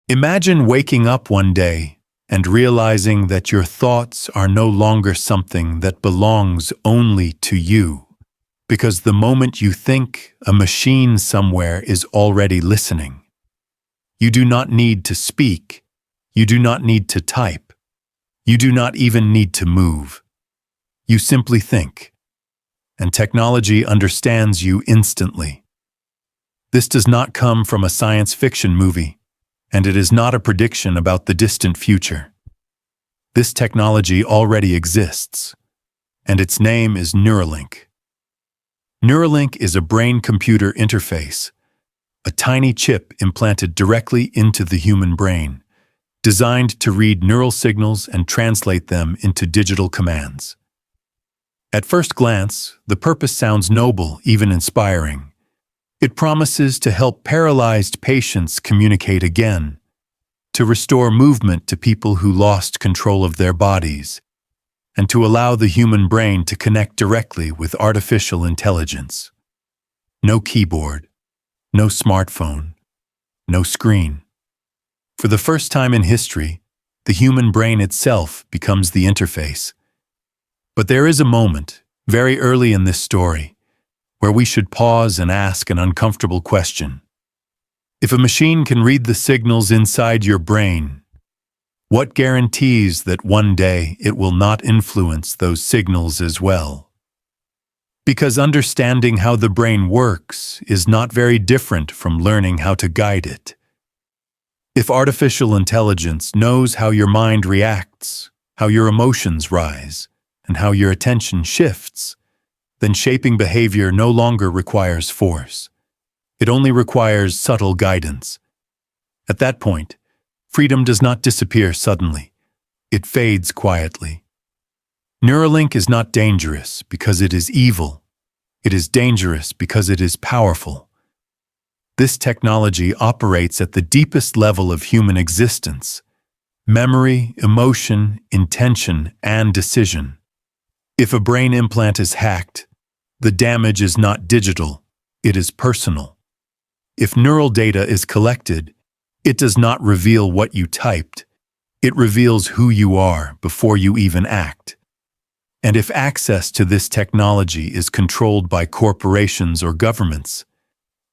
Imagine waking up one day and realizing that your thoughts are no longer something that belongs only to you, because the moment you think, a machine somewhere is already listening. You do not need to speak. You do not need to type. You do not even need to move. You simply think, and technology understands you instantly. This does not come from a science fiction movie, and it is not a prediction about the distant future. This technology already exists, and its name is Neuralink. Neuralink is a brain-computer interface, a tiny chip implanted directly into the human brain, designed to read neural signals and translate them into digital commands. At first glance, the purpose sounds noble, even inspiring. It promises to help paralyzed patients communicate again, to restore movement to people who lost control of their bodies, and to allow the human brain to connect directly with artificial intelligence. No keyboard, no smartphone, no screen. For the first time in history, the human brain itself becomes the interface. But there is a moment, very early in this story, where we should pause and ask an uncomfortable question. If a machine can read the signals inside your brain, what guarantees that one day it will not influence those signals as well? Because understanding how the brain works is not very different from learning how to guide it. If artificial intelligence knows how your mind reacts, how your emotions rise, and how your attention shifts, then shaping behavior no longer requires force. It only requires subtle guidance. At that point, freedom does not disappear suddenly. It fades quietly. Neuralink is not dangerous because it is evil. It is dangerous because it is powerful. This technology operates at the deepest level of human existence: memory, emotion, intention, and decision. If a brain implant is hacked, the damage is not digital, it is personal. If neural data is collected, it does not reveal what you typed. It reveals who you are before you even act. And if access to this technology is controlled by corporations or governments,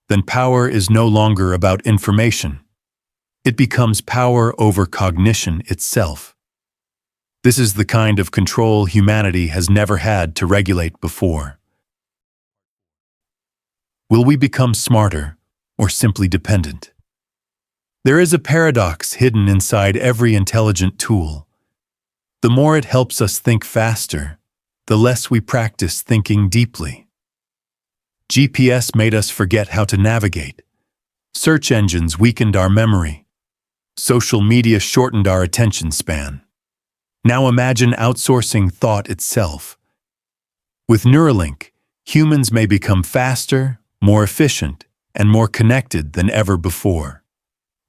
then power is no longer about information. It becomes power over cognition itself. This is the kind of control humanity has never had to regulate before. Will we become smarter or simply dependent? There is a paradox hidden inside every intelligent tool. The more it helps us think faster, the less we practice thinking deeply. GPS made us forget how to navigate. Search engines weakened our memory. Social media shortened our attention span. Now imagine outsourcing thought itself. With Neuralink, humans may become faster, more efficient, and more connected than ever before.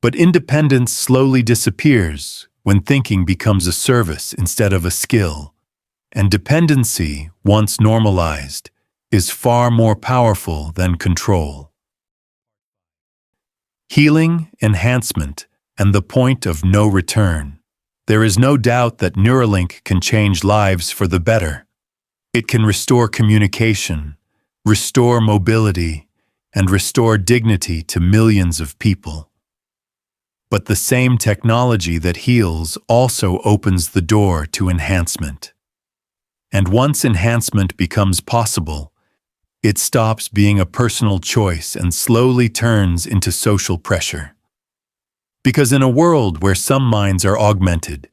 But independence slowly disappears when thinking becomes a service instead of a skill, and dependency, once normalized, is far more powerful than control. Healing, enhancement, and the point of no return. There is no doubt that Neuralink can change lives for the better. It can restore communication, restore mobility, and restore dignity to millions of people. But the same technology that heals also opens the door to enhancement. And once enhancement becomes possible, it stops being a personal choice and slowly turns into social pressure. Because in a world where some minds are augmented,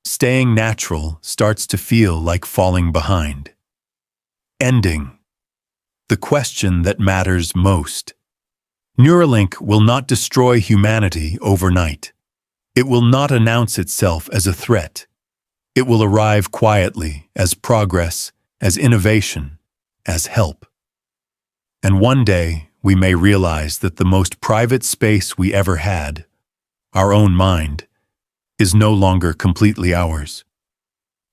staying natural starts to feel like falling behind. Ending. The question that matters most. Neuralink will not destroy humanity overnight. It will not announce itself as a threat. It will arrive quietly, as progress, as innovation, as help. And one day, we may realize that the most private space we ever had, our own mind, is no longer completely ours.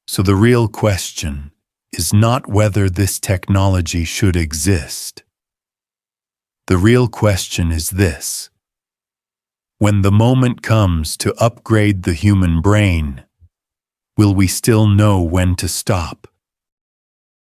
So the real question is not whether this technology should exist. The real question is this: When the moment comes to upgrade the human brain, will we still know when to stop?